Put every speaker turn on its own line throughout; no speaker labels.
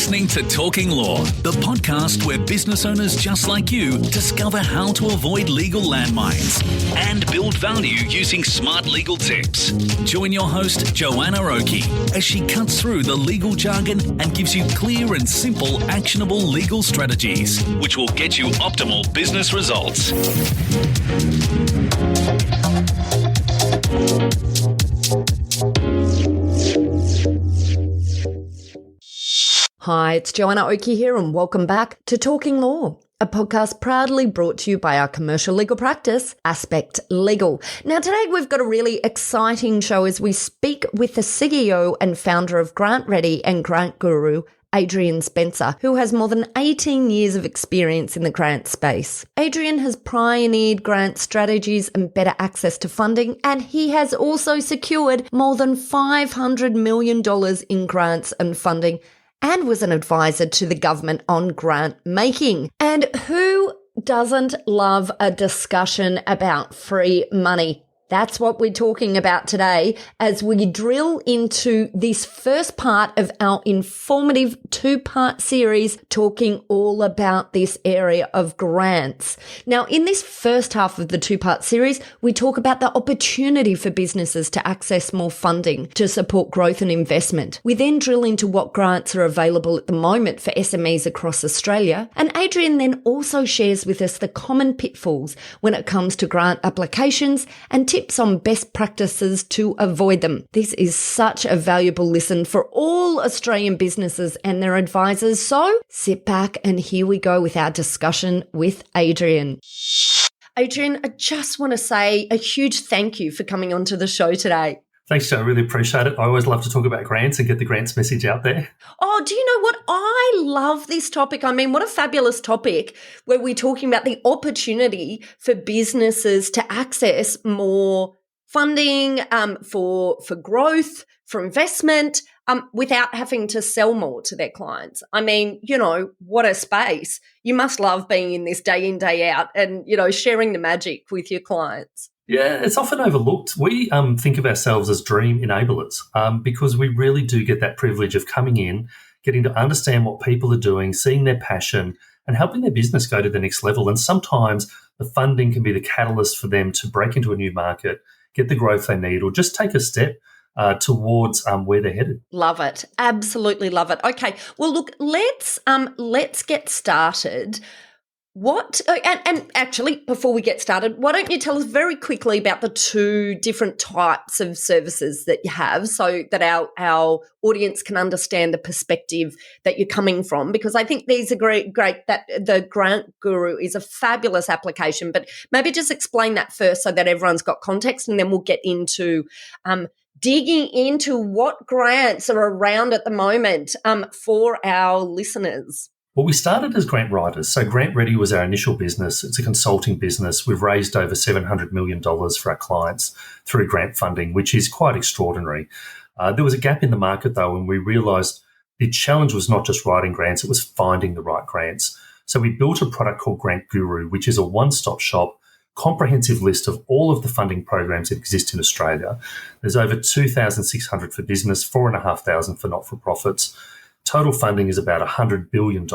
listening to Talking Law, the podcast where business owners just like you discover how to avoid legal landmines and build value using smart legal tips. Join your host, Joanna Oakey, as she cuts through the legal jargon and gives you clear and simple, actionable legal strategies, which will get you optimal business results.
Hi, it's Joanna Oakey here and welcome back to Talking Law, a podcast proudly brought to you by our commercial legal practice, Aspect Legal. Now today we've got a really exciting show as we speak with the CEO and founder of GrantReady and Grant Guru, Adrian Spencer, who has more than 18 years of experience in the grant space. Adrian has pioneered grant strategies and better access to funding, and he has also secured more than $500 million in grants and funding and was an advisor to the government on grant making. And who doesn't love a discussion about free money? That's what we're talking about today as we drill into this first part of our informative two-part series talking all about this area of grants. Now, in this first half of the two-part series, we talk about the opportunity for businesses to access more funding to support growth and investment. We then drill into what grants are available at the moment for SMEs across Australia. And Adrian then also shares with us the common pitfalls when it comes to grant applications and tips on best practices to avoid them. This is such a valuable listen for all Australian businesses and their advisors. So sit back and here we go with our discussion with Adrian. Adrian, I just want to say a huge thank you for coming onto the show today.
Thanks, Joe. I really appreciate it. I always love to talk about grants and get the grants message out there.
Oh, do you know what? I love this topic. I mean, what a fabulous topic where we're talking about the opportunity for businesses to access more funding for growth, for investment, without having to sell more to their clients. I mean, you know, what a space. You must love being in this day in, day out and, you know, sharing the magic with your clients.
Yeah, it's often overlooked. We think of ourselves as dream enablers because we really do get that privilege of coming in, getting to understand what people are doing, seeing their passion and helping their business go to the next level. And sometimes the funding can be the catalyst for them to break into a new market, get the growth they need, or just take a step towards where they're headed.
Love it. Absolutely love it. Okay. Well, look, let's get started. And actually, before we get started, why don't you tell us very quickly about the two different types of services that you have so that our audience can understand the perspective that you're coming from? Because I think these are great, that the Grant Guru is a fabulous application, but maybe just explain that first so that everyone's got context, and then we'll get into digging into what grants are around at the moment for our listeners.
Well, we started as grant writers. So GrantReady was our initial business. It's a consulting business. We've raised over $700 million for our clients through grant funding, which is quite extraordinary. There was a gap in the market, though, and we realised the challenge was not just writing grants, it was finding the right grants. So we built a product called Grant Guru, which is a one-stop shop, comprehensive list of all of the funding programs that exist in Australia. There's over 2,600 for business, 4,500 for not-for-profits. Total funding is about $100 billion.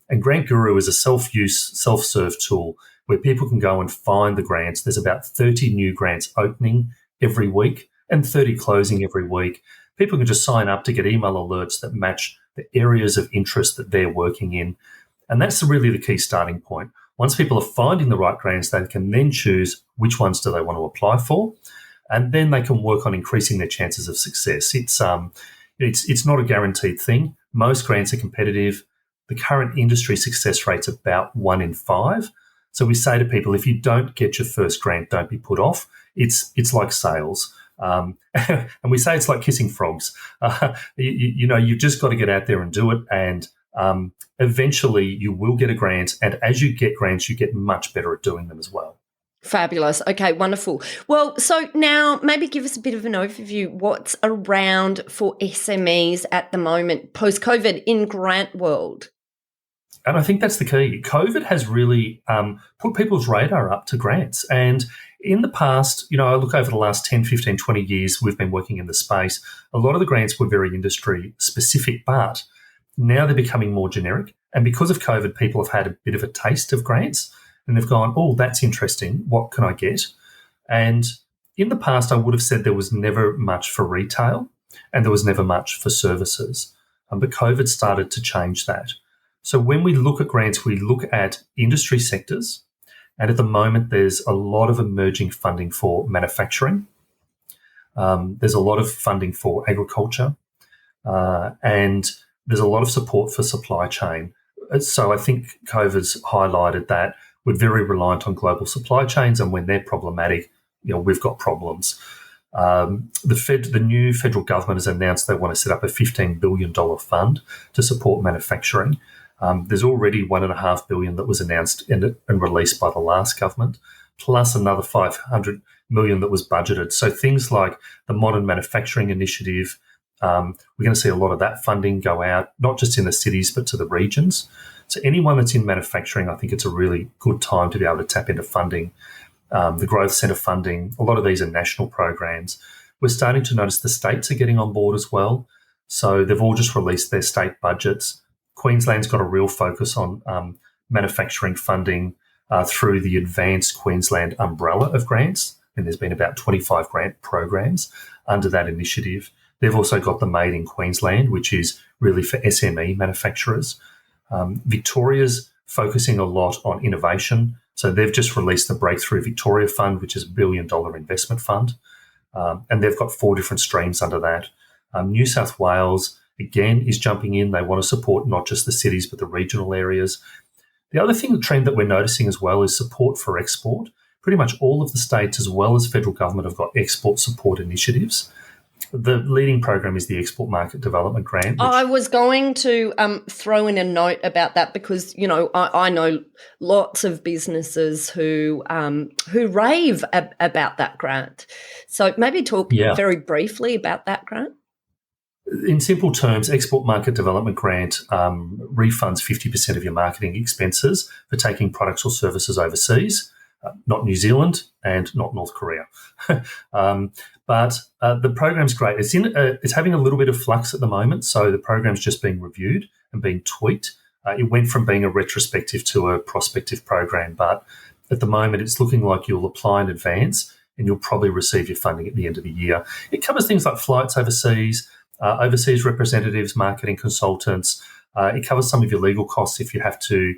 And Grant Guru is a self-use, self-serve tool where people can go and find the grants. There's about 30 new grants opening every week and 30 closing every week. People can just sign up to get email alerts that match the areas of interest that they're working in. And that's really the key starting point. Once people are finding the right grants, they can then choose which ones do they want to apply for, and then they can work on increasing their chances of success. It's not a guaranteed thing. Most grants are competitive. The current industry success rate's about 1 in 5. So we say to people, if you don't get your first grant, don't be put off. It's like sales. And we say it's like kissing frogs. You've just got to get out there and do it. And eventually you will get a grant. And as you get grants, you get much better at doing them as well.
Fabulous. Okay, wonderful. Well, so now maybe give us a bit of an overview. What's around for SMEs at the moment, post-COVID in grant world?
And I think that's the key. COVID has really put people's radar up to grants. And in the past, I look over the last 10, 15, 20 years, we've been working in the space. A lot of the grants were very industry specific, but Now they're becoming more generic. And because of COVID, people have had a bit of a taste of grants and they've gone, oh, that's interesting. What can I get? And in the past, I would have said there was never much for retail and there was never much for services. But COVID started to change that. So when we look at grants, we look at industry sectors. And at the moment, there's a lot of emerging funding for manufacturing. There's a lot of funding for agriculture. And there's a lot of support for supply chain. So I think COVID's highlighted that we're very reliant on global supply chains, and when they're problematic, we've got problems. The new federal government has announced they want to set up a $15 billion fund to support manufacturing. There's already $1.5 billion that was announced and released by the last government, plus another $500 million that was budgeted. So things like the Modern Manufacturing Initiative, we're going to see a lot of that funding go out, not just in the cities, but to the regions. So anyone that's in manufacturing, I think it's a really good time to be able to tap into funding. The Growth Centre funding, a lot of these are national programs. We're starting to notice the states are getting on board as well. So they've all just released their state budgets. Queensland's got a real focus on manufacturing funding through the Advanced Queensland umbrella of grants, and there's been about 25 grant programs under that initiative. They've also got the Made in Queensland, which is really for SME manufacturers. Victoria's focusing a lot on innovation. So they've just released the Breakthrough Victoria Fund, which is $1 billion investment fund. And they've got 4 different streams under that. New South Wales, again, is jumping in. They want to support not just the cities, but the regional areas. The other trend that we're noticing as well is support for export. Pretty much all of the states, as well as federal government, have got export support initiatives. The leading program is the Export Market Development Grant.
I was going to throw in a note about that because, I know lots of businesses who rave about that grant. So maybe talk very briefly about that grant.
In simple terms, Export Market Development Grant refunds 50% of your marketing expenses for taking products or services overseas, not New Zealand and not North Korea. But the program's great. It's having a little bit of flux at the moment, so the program's just being reviewed and being tweaked. It went from being a retrospective to a prospective program, but at the moment it's looking like you'll apply in advance and you'll probably receive your funding at the end of the year. It covers things like flights overseas, overseas representatives, marketing consultants. It covers some of your legal costs if you have to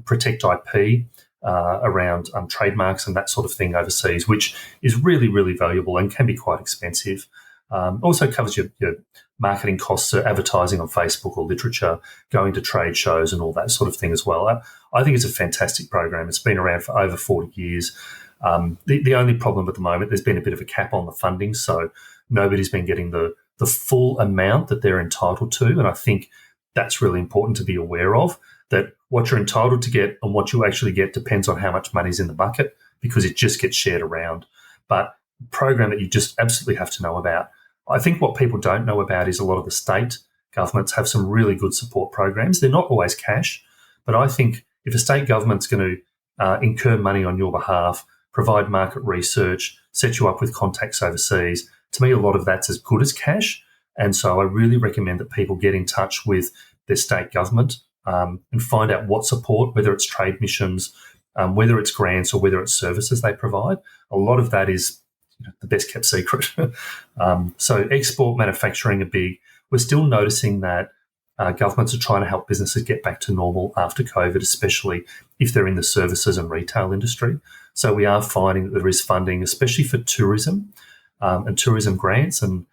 protect IP around trademarks and that sort of thing overseas, which is really, really valuable and can be quite expensive. Also covers your marketing costs, so advertising on Facebook or literature, going to trade shows and all that sort of thing as well. I think it's a fantastic program. It's been around for over 40 years. The only problem at the moment, there's been a bit of a cap on the funding, so nobody's been getting the full amount that they're entitled to, and I think that's really important to be aware of, that what you're entitled to get and what you actually get depends on how much money's in the bucket, because it just gets shared around. But a program that you just absolutely have to know about. I think what people don't know about is a lot of the state governments have some really good support programs. They're not always cash, but I think if a state government's going to incur money on your behalf, provide market research, set you up with contacts overseas, to me, a lot of that's as good as cash. And so I really recommend that people get in touch with their state government and find out what support, whether it's trade missions, whether it's grants or whether it's services they provide. A lot of that is the best kept secret. So export manufacturing are big. We're still noticing that governments are trying to help businesses get back to normal after COVID, especially if they're in the services and retail industry. So we are finding that there is funding, especially for tourism and tourism grants. And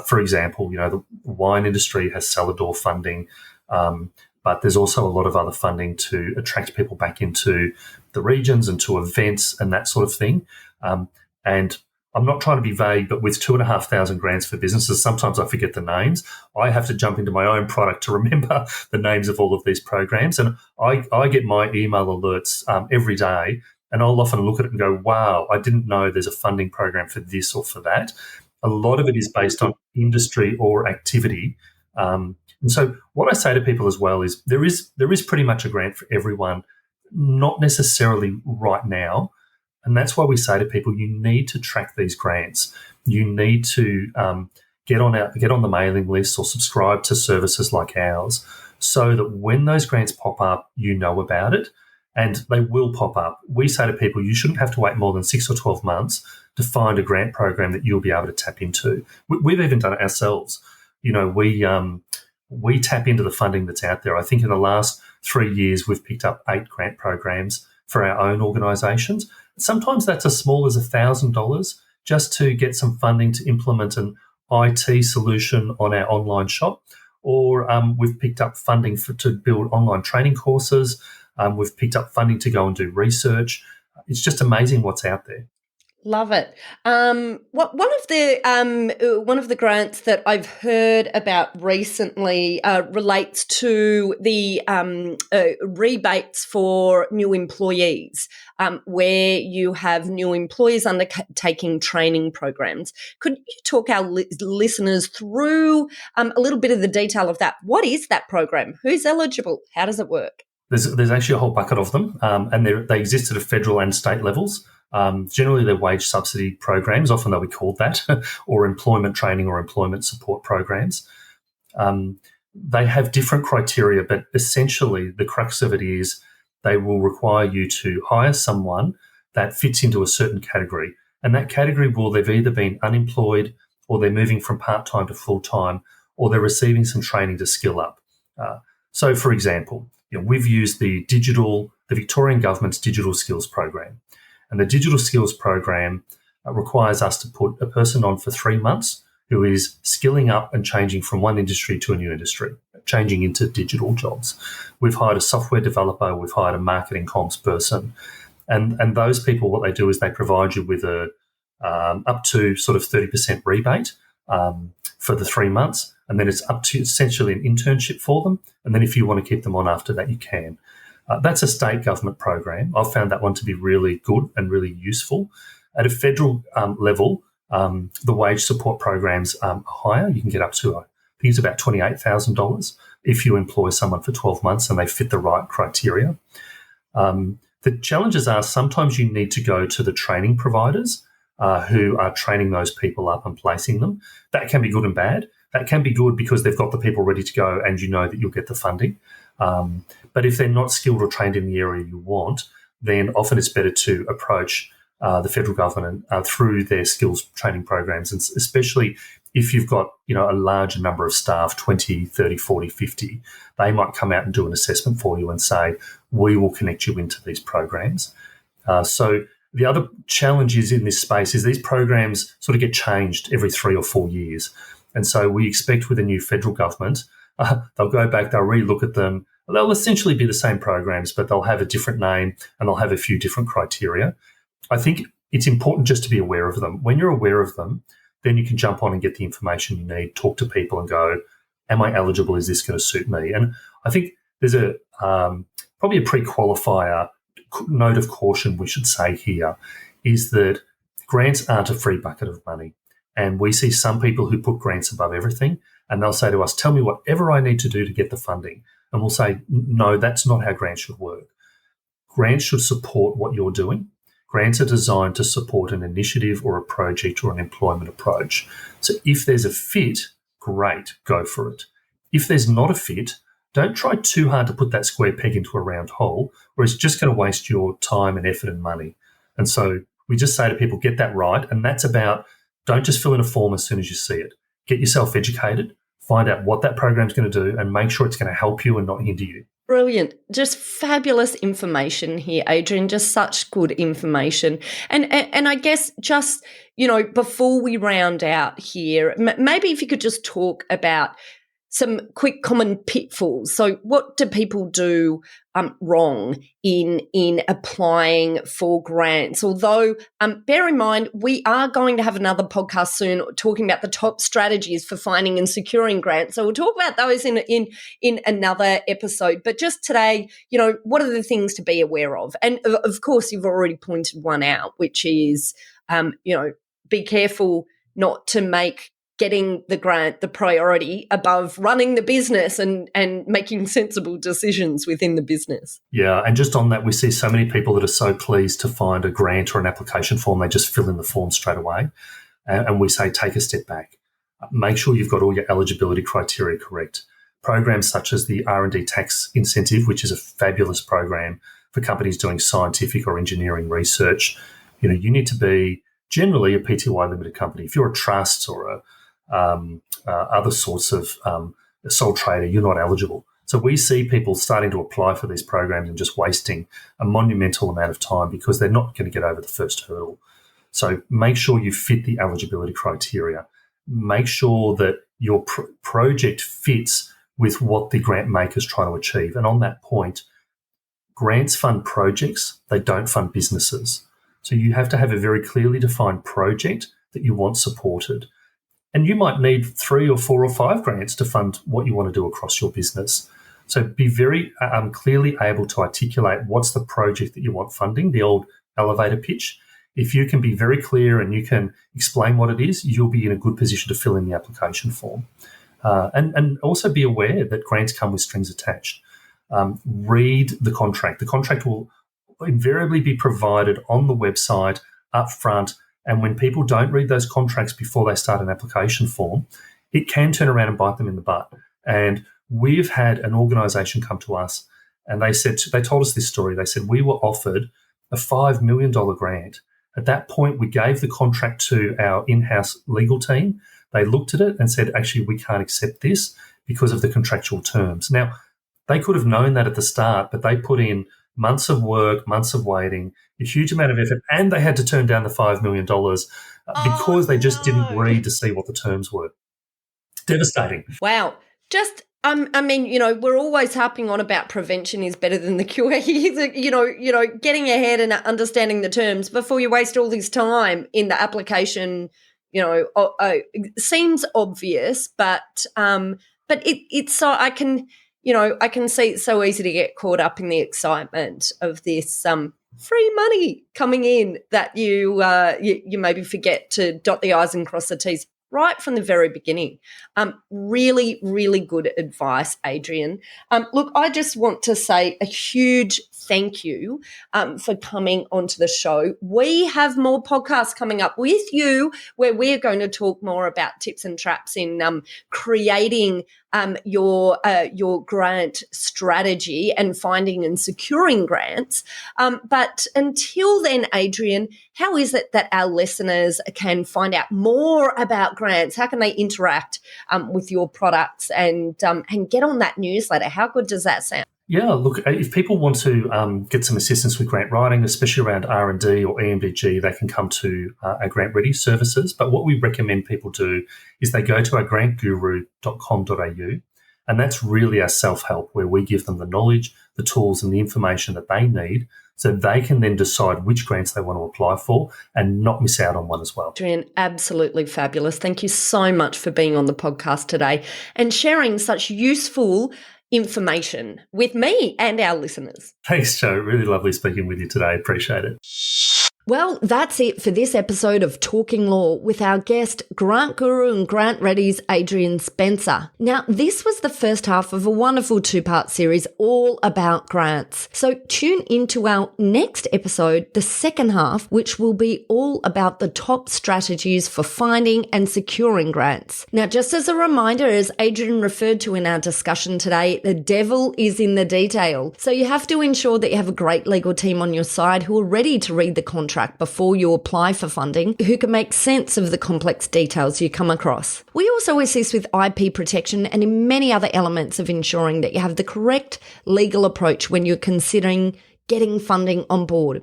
for example, the wine industry has cellar door funding, but there's also a lot of other funding to attract people back into the regions and to events and that sort of thing. And I'm not trying to be vague, but with 2,500 grants for businesses, sometimes I forget the names. I have to jump into my own product to remember the names of all of these programs. And I get my email alerts every day, and I'll often look at it and go, wow, I didn't know there's a funding program for this or for that. A lot of it is based on industry or activity. And so what I say to people as well is there is pretty much a grant for everyone, not necessarily right now. And that's why we say to people, you need to track these grants. You need to get on the mailing list or subscribe to services like ours so that when those grants pop up, you know about it, and they will pop up. We say to people, you shouldn't have to wait more than 6 or 12 months to find a grant program that you'll be able to tap into. We've even done it ourselves. We tap into the funding that's out there. I think in the last 3 years, we've picked up 8 grant programs for our own organisations. Sometimes that's as small as $1,000 just to get some funding to implement an IT solution on our online shop. Or we've picked up funding to build online training courses. We've picked up funding to go and do research. It's just amazing what's out there.
Love it. One of the grants that I've heard about recently relates to the rebates for new employees, where you have new employees undertaking training programs. Could you talk our listeners through a little bit of the detail of that? What is that program? Who's eligible? How does it work?
There's actually a whole bucket of them, and they exist at federal and state levels. Generally, they're wage subsidy programs. Often they'll be called that, or employment training or employment support programs. They have different criteria, but essentially the crux of it is they will require you to hire someone that fits into a certain category. And that category they've either been unemployed, or they're moving from part-time to full-time, or they're receiving some training to skill up. So, for example, we've used the Victorian government's digital skills program. And the digital skills program requires us to put a person on for 3 months who is skilling up and changing from one industry to a new industry, changing into digital jobs. We've hired a software developer, we've hired a marketing comms person, and those people, what they do is they provide you with a up to sort of 30% rebate for the 3 months, and then it's up to essentially an internship for them. And then if you want to keep them on after that, you can. That's a state government program. I've found that one to be really good and really useful. At a federal level, the wage support programs are higher. You can get up to, I think it's about $28,000 if you employ someone for 12 months and they fit the right criteria. The challenges are sometimes you need to go to the training providers who are training those people up and placing them. That can be good and bad. That can be good because they've got the people ready to go and you know that you'll get the funding. But if they're not skilled or trained in the area you want, then often it's better to approach the federal government through their skills training programs, and especially if you've got a larger number of staff, 20, 30, 40, 50, they might come out and do an assessment for you and say, we will connect you into these programs. So the other challenge is in this space is these programs sort of get changed every 3 or 4 years. And so we expect with a new federal government, they'll go back, they'll relook at them. They'll essentially be the same programs, but they'll have a different name and they'll have a few different criteria. I think it's important just to be aware of them. When you're aware of them, then you can jump on and get the information you need, talk to people and go, am I eligible? Is this going to suit me? And I think there's probably a pre-qualifier note of caution we should say here is that grants aren't a free bucket of money. And we see some people who put grants above everything, and they'll say to us, tell me whatever I need to do to get the funding. And we'll say, no, that's not how grants should work. Grants should support what you're doing. Grants are designed to support an initiative or a project or an employment approach. So if there's a fit, great, go for it. If there's not a fit, don't try too hard to put that square peg into a round hole, or it's just going to waste your time and effort and money. And so we just say to people, get that right. And that's about, don't just fill in a form as soon as you see it. Get yourself educated, find out what that program's going to do, and make sure it's going to help you and not hinder you.
Brilliant. Just fabulous information here, Adrian. Just such good information. And I guess just, before we round out here, maybe if you could just talk about some quick common pitfalls. So what do people do wrong in applying for grants? Although, bear in mind, we are going to have another podcast soon talking about the top strategies for finding and securing grants. So we'll talk about those in another episode. But just today, what are the things to be aware of? And of course, you've already pointed one out, which is, be careful not to make getting the grant the priority above running the business and making sensible decisions within the business.
Yeah, and just on that, we see so many people that are so pleased to find a grant or an application form, they just fill in the form straight away. And we say, take a step back. Make sure you've got all your eligibility criteria correct. programs such as the R&D tax incentive, which is a fabulous program for companies doing scientific or engineering research. You need to be generally a PTY limited company. If you're a trust or other sorts of a sole trader, you're not eligible. So we see people starting to apply for these programs and just wasting a monumental amount of time because they're not going to get over the first hurdle. So make sure you fit the eligibility criteria. Make sure that your project fits with what the grant maker is trying to achieve. And on that point, grants fund projects, they don't fund businesses. So you have to have a very clearly defined project that you want supported. And you might need 3 or 4 or 5 grants to fund what you want to do across your business. So be very clearly able to articulate what's the project that you want funding, the old elevator pitch. If you can be very clear and you can explain what it is, you'll be in a good position to fill in the application form. And also be aware that grants come with strings attached. Read the contract. The contract will invariably be provided on the website up front. And when people don't read those contracts before they start an application form, it can turn around and bite them in the butt. And we've had an organisation come to us and they told us this story. They said, we were offered a $5 million grant. At that point, we gave the contract to our in-house legal team. They looked at it and said, actually, we can't accept this because of the contractual terms. Now, they could have known that at the start, but they put in months of work, months of waiting, a huge amount of effort, and they had to turn down the $5 million because they just didn't read to see what the terms were. Devastating.
Wow. We're always harping on about prevention is better than the cure. Getting ahead and understanding the terms before you waste all this time in the application, seems obvious, but it's so I can see it's so easy to get caught up in the excitement of this free money coming in that you maybe forget to dot the I's and cross the T's right from the very beginning. Really, really good advice, Adrian. Look, I just want to say a huge thank you for coming onto the show. We have more podcasts coming up with you where we're going to talk more about tips and traps in creating your grant strategy and finding and securing grants. But until then, Adrian, how is it that our listeners can find out more about grants? How can they interact with your products and get on that newsletter? How good does that sound?
Yeah, look, if people want to get some assistance with grant writing, especially around R&D or EMDG, they can come to our GrantReady services. But what we recommend people do is they go to our grantguru.com.au, and that's really our self-help where we give them the knowledge, the tools and the information that they need so they can then decide which grants they want to apply for and not miss out on one as well.
Adrian, absolutely fabulous. Thank you so much for being on the podcast today and sharing such useful information with me and our listeners.
Thanks, Joe. Really lovely speaking with you today. Appreciate it.
Well, that's it for this episode of Talking Law with our guest, Grant Guru and GrantReady's Adrian Spencer. Now, this was the first half of a wonderful 2-part series all about grants. So tune into our next episode, the second half, which will be all about the top strategies for finding and securing grants. Now, just as a reminder, as Adrian referred to in our discussion today, the devil is in the detail. So you have to ensure that you have a great legal team on your side who are ready to read the contract before you apply for funding, who can make sense of the complex details you come across. We also assist with IP protection and in many other elements of ensuring that you have the correct legal approach when you're considering getting funding on board.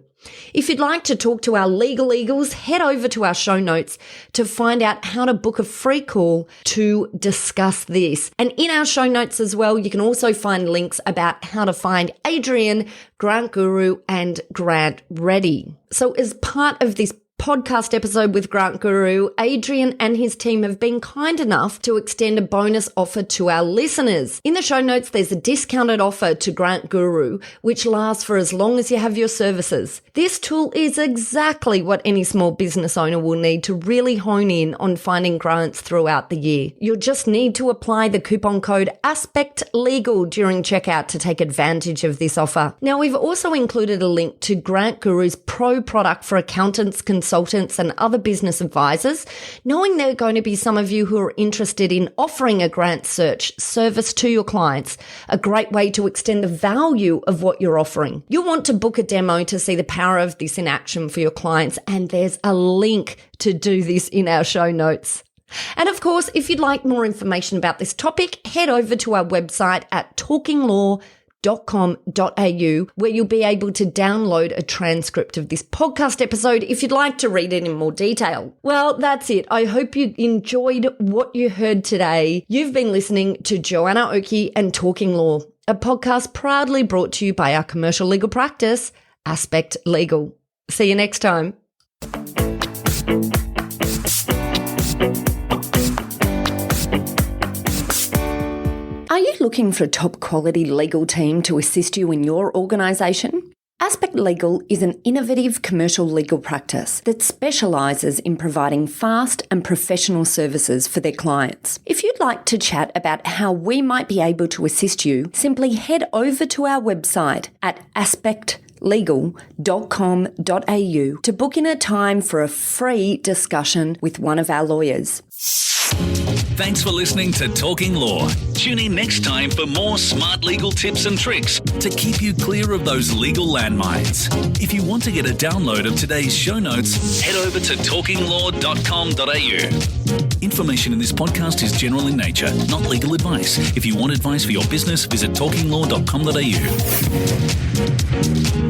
If you'd like to talk to our legal eagles, head over to our show notes to find out how to book a free call to discuss this. And in our show notes as well, you can also find links about how to find Adrian, Grant Guru, and GrantReady. So as part of this podcast episode with Grant Guru, Adrian and his team have been kind enough to extend a bonus offer to our listeners. In the show notes, there's a discounted offer to Grant Guru, which lasts for as long as you have your services. This tool is exactly what any small business owner will need to really hone in on finding grants throughout the year. You'll just need to apply the coupon code ASPECTLEGAL during checkout to take advantage of this offer. Now, we've also included a link to Grant Guru's Pro product for accountants, consultants, consultants and other business advisors, knowing there are going to be some of you who are interested in offering a grant search service to your clients, a great way to extend the value of what you're offering. You'll want to book a demo to see the power of this in action for your clients, and there's a link to do this in our show notes. And of course, if you'd like more information about this topic, head over to our website at talkinglaw.com.au, where you'll be able to download a transcript of this podcast episode if you'd like to read it in more detail. Well, that's it. I hope you enjoyed what you heard today. You've been listening to Joanna Oakey and Talking Law, a podcast proudly brought to you by our commercial legal practice, Aspect Legal. See you next time. Are you looking for a top quality legal team to assist you in your organisation? Aspect Legal is an innovative commercial legal practice that specialises in providing fast and professional services for their clients. If you'd like to chat about how we might be able to assist you, simply head over to our website at aspectlegal.com.au to book in a time for a free discussion with one of our lawyers.
Thanks for listening to Talking Law. Tune in next time for more smart legal tips and tricks to keep you clear of those legal landmines. If you want to get a download of today's show notes, head over to talkinglaw.com.au. Information in this podcast is general in nature, not legal advice. If you want advice for your business, visit talkinglaw.com.au.